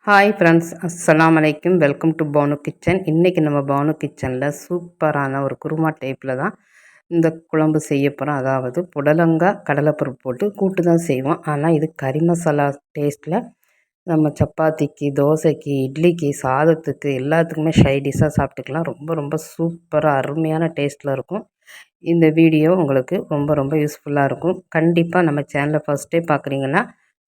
Hi friends, அஸ்ஸலாமு அலைக்கும். Welcome to Banu kitchen. இன்றைக்கி நம்ம பானு கிச்சனில் சூப்பரான ஒரு குருமா டைப்பில் தான் இந்த குழம்பு செய்ய போகிறோம். அதாவது புடலங்காய் கடலைப்பருப்பு போட்டு கூட்டு தான் செய்வோம். ஆனால் இது கறி மசாலா டேஸ்ட்டில் நம்ம சப்பாத்திக்கு, தோசைக்கு, இட்லிக்கு, சாதத்துக்கு எல்லாத்துக்குமே டிஷ்ஷாக சாப்பிட்டுக்கலாம். ரொம்ப ரொம்ப சூப்பராக அருமையான டேஸ்ட்டில் இருக்கும். இந்த வீடியோ உங்களுக்கு ரொம்ப ரொம்ப யூஸ்ஃபுல்லாக இருக்கும். கண்டிப்பாக நம்ம சேனலை ஃபஸ்ட்டே பார்க்குறீங்கன்னா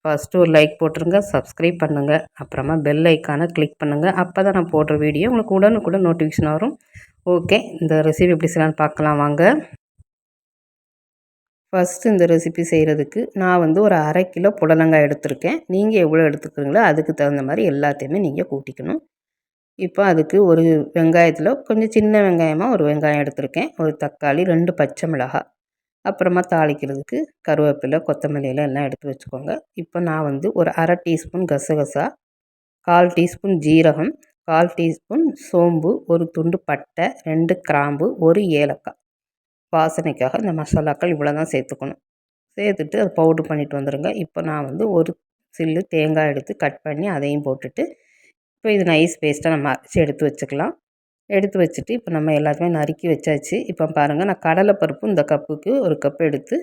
ஃபஸ்ட்டு ஒரு லைக் போட்டுருங்க, சப்ஸ்கிரைப் பண்ணுங்கள், அப்புறமா பெல் ஐக்கானை கிளிக் பண்ணுங்கள். அப்போ தான் நான் போடுற வீடியோ உங்களுக்கு உடனுக்குடன் நோட்டிஃபிகேஷன் வரும். ஓகே, இந்த ரெசிபி எப்படி செய்யலான்னு பார்க்கலாம் வாங்க. ஃபஸ்ட்டு இந்த ரெசிபி செய்கிறதுக்கு நான் ஒரு அரை கிலோ புடலங்காய் எடுத்திருக்கேன். நீங்கள் எவ்வளோ எடுத்துக்கிறீங்களோ அதுக்கு தகுந்த மாதிரி எல்லாத்தையுமே நீங்கள் கூட்டிக்கணும். இப்போ அதுக்கு ஒரு வெங்காயத்தில் கொஞ்சம் சின்ன வெங்காயமாக ஒரு வெங்காயம் எடுத்திருக்கேன், ஒரு தக்காளி, 2 பச்சை மிளகாய், அப்புறமா தாளிக்கிறதுக்கு கருவேப்பிலை, கொத்தமல்லி எல்லாம் எடுத்து வச்சுக்கோங்க. இப்போ நான் ஒரு அரை டீஸ்பூன் கசகசா, 1/4 டீஸ்பூன் ஜீரகம், 1/4 டீஸ்பூன் சோம்பு, ஒரு துண்டு பட்டை, 2 கிராம்பு, ஒரு ஏலக்காய், வாசனைக்காக இந்த மசாலாக்கள் இவ்வளோ தான் சேர்த்துக்கணும். சேர்த்துட்டு அதை பவுட்ரு பண்ணிட்டு வந்துடுங்க. இப்போ நான் ஒரு சில்லு தேங்காய் எடுத்து கட் பண்ணி அதையும் போட்டுட்டு இப்போ இது நைஸ் பேஸ்ட்டாக நம்ம அரைச்சி எடுத்து வச்சுக்கலாம். எடுத்து வச்சுட்டு இப்போ நம்ம எல்லாத்தையுமே நறுக்கி வச்சாச்சு. இப்போ பாருங்கள், நான் கடலைப்பருப்பு இந்த கப்புக்கு ஒரு கப் எடுத்து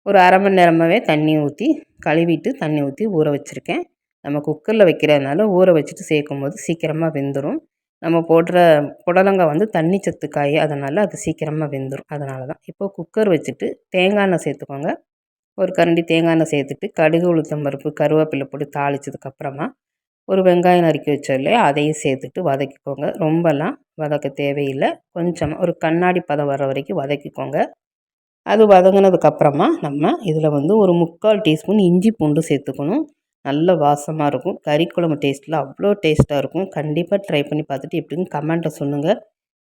ஒரு அரை மணி நேரமாகவே தண்ணி ஊற்றி கழுவிட்டு தண்ணி ஊற்றி ஊற வச்சுருக்கேன். நம்ம குக்கரில் வைக்கிறதுனால ஊற வச்சுட்டு சேர்க்கும்போது சீக்கிரமாக வெந்துடும். நம்ம போடுற புடலங்காய் தண்ணி சத்து காய், அதனால் அது சீக்கிரமாக வெந்துடும். அதனால தான் இப்போ குக்கர் வச்சுட்டு தேங்காய் எண்ணெய் சேர்த்துக்கோங்க. ஒரு கரண்டி தேங்காய் எண்ணெய் சேர்த்துட்டு கடுகு, உளுத்தம் பருப்பு, கருவேப்பிலை போட்டு தாளித்ததுக்கப்புறமா ஒரு வெங்காயம் நறுக்கி வச்சோம் இல்லையா, அதையும் சேர்த்துட்டு வதக்கிக்கோங்க. ரொம்பலாம் வதக்க தேவையில்லை, கொஞ்சமாக ஒரு கண்ணாடி பதம் வர வரைக்கும் வதக்கிக்கோங்க. அது வதங்கினதுக்கப்புறமா நம்ம இதில் ஒரு 3/4 டீஸ்பூன் இஞ்சி பூண்டு சேர்த்துக்கணும். நல்ல வாசமாக இருக்கும். கறி குழம்பு டேஸ்ட்டில் அவ்வளோ டேஸ்ட்டாக இருக்கும். கண்டிப்பாக ட்ரை பண்ணி பார்த்துட்டு எப்படின்னு கமெண்ட்டில் சொல்லுங்கள்.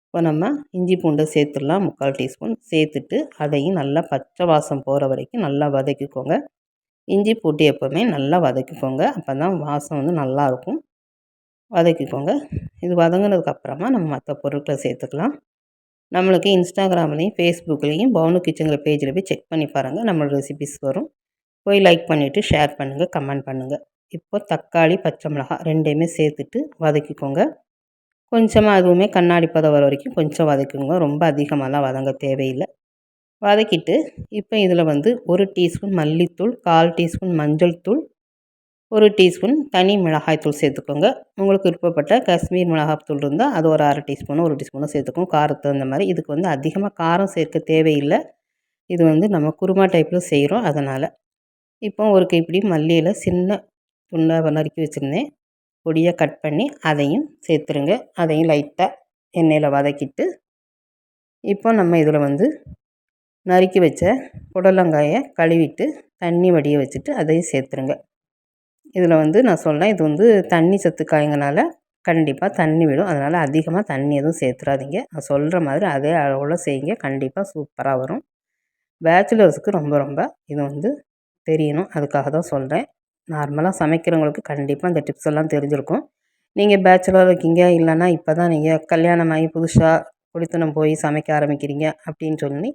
இப்போ நம்ம இஞ்சி பூண்டை சேர்த்துடலாம். 3/4 டீஸ்பூன் சேர்த்துட்டு அதையும் நல்லா பச்சை வாசம் போகிற வரைக்கும் நல்லா வதக்கிக்கோங்க. இஞ்சி பூண்டு எப்போவுமே நல்லா வதக்கிக்கோங்க, அப்போ தான் வாசம் நல்லாயிருக்கும். வதக்கிக்கோங்க. இது வதங்கினதுக்கப்புறமா நம்ம மற்ற பொருட்களை சேர்த்துக்கலாம். நம்மளுக்கு இன்ஸ்டாகிராம்லேயும் ஃபேஸ்புக்லேயும் பவுனு கிச்சனுங்கிற பேஜில் போய் செக் பண்ணி பாருங்கள், நம்மளோட ரெசிபிஸ் வரும். போய் லைக் பண்ணிவிட்டு ஷேர் பண்ணுங்கள், கமெண்ட் பண்ணுங்கள். இப்போ தக்காளி, பச்சை மிளகாய் ரெண்டையுமே சேர்த்துட்டு வதக்கிக்கோங்க. கொஞ்சமாக அதுவுமே கண்ணாடி பதம் வர வரைக்கும் கொஞ்சம் வதக்கிக்கோங்க, ரொம்ப அதிகமாகலாம் வதங்க தேவையில்லை. வதக்கிட்டு இப்போ இதில் 1 டீஸ்பூன் மல்லித்தூள், 1/4 டீஸ்பூன் மஞ்சள் தூள், 1 டீஸ்பூன் தனி மிளகாய்த்தூள் சேர்த்துக்கோங்க. உங்களுக்கு விருப்பப்பட்ட காஷ்மீர் மிளகாய்த்தூள் இருந்தால் அது ஒரு 1/2 டீஸ்பூனோ 1 டீஸ்பூனோ சேர்த்துக்கோங்க, காரத்துக்கு தகுந்த மாதிரி. இதுக்கு அதிகமாக காரம் சேர்க்க தேவையில்லை. இது நம்ம குருமா டைப்பில் செய்கிறோம், அதனால். இப்போ ஒரு கைப்பிடி மல்லியில் சின்ன துண்டாக நறுக்கி வச்சுருந்தேன், பொடியாக கட் பண்ணி அதையும் சேர்த்துருங்க. அதையும் லைட்டாக எண்ணெயில் வதக்கிட்டு இப்போ நம்ம இதில் நறுக்கி வச்ச புடலங்காயை கழுவிட்டு தண்ணி வடிய வச்சுட்டு அதையும் சேர்த்துருங்க. இதில் நான் சொல்கிறேன், இது தண்ணி சத்து காய்ங்கனால கண்டிப்பாக தண்ணி விடும். அதனால் அதிகமாக தண்ணி எதுவும் சேர்த்துறாதீங்க. நான் சொல்கிற மாதிரி அதே அளவில் செய்யுங்க, கண்டிப்பாக சூப்பராக வரும். பேச்சுலர்ஸுக்கு ரொம்ப ரொம்ப இது தெரியணும், அதுக்காக தான் சொல்கிறேன். நார்மலாக சமைக்கிறவங்களுக்கு கண்டிப்பாக இந்த டிப்ஸ் எல்லாம் தெரிஞ்சிருக்கும். நீங்கள் பேச்சுலர் இருக்கீங்க, இல்லைன்னா இப்போ தான் நீங்கள் கல்யாணமாகி புதுசாக குடித்தனம் போய் சமைக்க ஆரம்பிக்கிறீங்க அப்படின்னு சொல்லி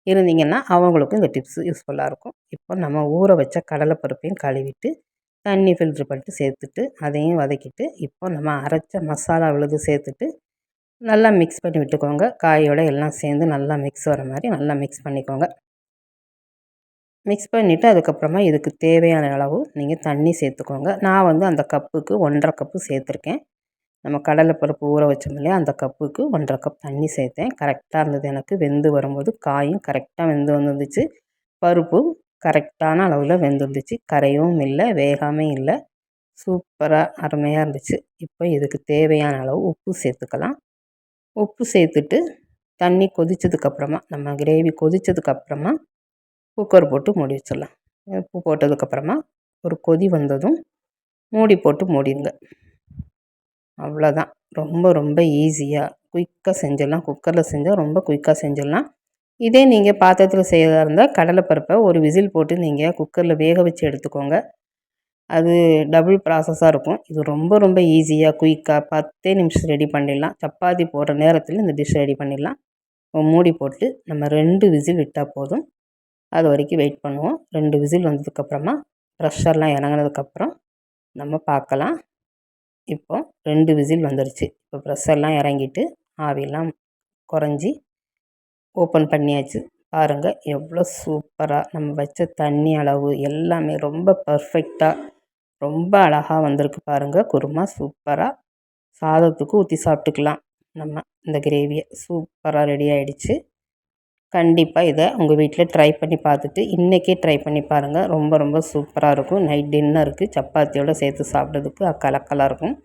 இருந்தீங்கன்னா அவங்களுக்கும் இந்த டிப்ஸு யூஸ்ஃபுல்லாக இருக்கும். இப்போ நம்ம ஊற வச்ச கடலைப்பருப்பையும் கழுவிட்டு தண்ணி ஃபில்ட்ரு பண்ணிட்டு சேர்த்துட்டு அதையும் வதக்கிட்டு இப்போ நம்ம அரைச்ச மசாலா விழுது சேர்த்துட்டு நல்லா மிக்ஸ் பண்ணி விட்டுக்கோங்க. காயோடு எல்லாம் சேர்ந்து நல்லா மிக்ஸ் வர மாதிரி நல்லா மிக்ஸ் பண்ணிக்கோங்க. மிக்ஸ் பண்ணிவிட்டு அதுக்கப்புறமா இதுக்கு தேவையான அளவு நீங்கள் தண்ணி சேர்த்துக்கோங்க. நான் அந்த கப்புக்கு 1.5 கப்பு சேர்த்துருக்கேன். நம்ம கடலைப்பருப்பு ஊற வச்சோம் இல்லையா, அந்த கப்புக்கு 1.5 கப் தண்ணி சேர்த்தேன். கரெக்டாக இருந்தது எனக்கு. வெந்து வரும்போது காயும் கரெக்டாக வெந்து வந்துருந்துச்சு, பருப்பும் கரெக்டான அளவில் வெந்துருந்துச்சு. கரையும் இல்லை, வேகாமல் இல்லை, சூப்பராக அருமையாக இருந்துச்சு. இப்போ இதுக்கு தேவையான அளவு உப்பு சேர்த்துக்கலாம். உப்பு சேர்த்துட்டு தண்ணி கொதித்ததுக்கப்புறமா, நம்ம கிரேவி கொதித்ததுக்கப்புறமா குக்கர் போட்டு மூடி வச்சிடலாம். உப்பு போட்டதுக்கப்புறமா ஒரு கொதி வந்ததும் மூடி போட்டு மூடிடுங்க. அவ்வளோதான். ரொம்ப ரொம்ப ஈஸியாக குயிக்காக செஞ்சிடலாம். குக்கரில் செஞ்சால் ரொம்ப குயிக்காக செஞ்சிடலாம். இதே நீங்கள் பாத்திரத்தில் செய்கிறதா இருந்தால் கடலைப்பருப்பை ஒரு விசில் போட்டு நீங்கள் குக்கரில் வேக வச்சு எடுத்துக்கோங்க. அது டபுள் ப்ராசஸாக இருக்கும். இது ரொம்ப ரொம்ப ஈஸியாக குயிக்காக 10 நிமிஷம் ரெடி பண்ணிடலாம். சப்பாத்தி போடுற நேரத்தில் இந்த டிஷ் ரெடி பண்ணிடலாம். மூடி போட்டு நம்ம 2 விசில் விட்டால் போதும். அது வரைக்கும் வெயிட் பண்ணுவோம். 2 விசில் வந்ததுக்கப்புறமா ப்ரெஷர்லாம் இறங்கினதுக்கப்புறம் நம்ம பார்க்கலாம். இப்போ 2 விசில் வந்துருச்சு. இப்போ ப்ரெஷர்லாம் இறங்கிட்டு ஆவியெல்லாம் குறைஞ்சி ஓப்பன் பண்ணியாச்சு. பாருங்கள் எவ்வளோ சூப்பராக நம்ம வச்ச தண்ணி அளவு எல்லாமே ரொம்ப பர்ஃபெக்டாக ரொம்ப அழகாக வந்திருக்கு பாருங்கள். குருமா சூப்பராக சாதத்துக்கு ஊற்றி சாப்பிட்டுக்கலாம். நம்ம இந்த கிரேவியை சூப்பராக ரெடி ஆகிடுச்சு. கண்டிப்பாக இதை உங்கள் வீட்டில் ட்ரை பண்ணி பார்த்துட்டு இன்றைக்கே ட்ரை பண்ணி பாருங்கள். ரொம்ப ரொம்ப சூப்பராக இருக்கும். நைட் டின்னருக்கு சப்பாத்தியோடு சேர்த்து சாப்பிட்றதுக்கு கலக்கலாக இருக்கும்.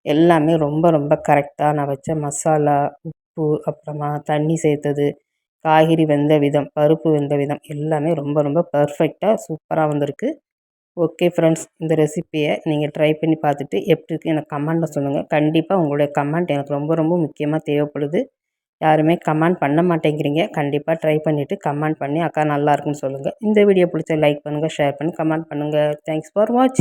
எல்லாமே ரொம்ப ரொம்ப கரெக்டாக நான் வச்ச மசாலா, உப்பு, அப்புறமா தண்ணி சேர்த்தது, காய்கறி வெந்த விதம், பருப்பு வெந்த விதம் எல்லாமே ரொம்ப ரொம்ப பர்ஃபெக்டாக சூப்பராக வந்திருக்கு. ஓகே ஃப்ரெண்ட்ஸ், இந்த ரெசிப்பியை நீங்கள் ட்ரை பண்ணி பார்த்துட்டு எப்படி இருக்குது எனக்கு கமெண்ட்டில் சொல்லுங்கள். கண்டிப்பாக உங்களுடைய கமெண்ட் எனக்கு ரொம்ப ரொம்ப முக்கியமாக தேவைப்படுது. யாருமே கமெண்ட் பண்ண மாட்டேங்கிறீங்க. கண்டிப்பாக ட்ரை பண்ணிவிட்டு கமெண்ட் பண்ணி அக்கா நல்லாயிருக்குன்னு சொல்லுங்கள். இந்த வீடியோ பிடிச்சா லைக் பண்ணுங்கள், ஷேர் பண்ணி கமெண்ட் பண்ணுங்கள். தேங்க்ஸ் ஃபார் வாட்சிங்.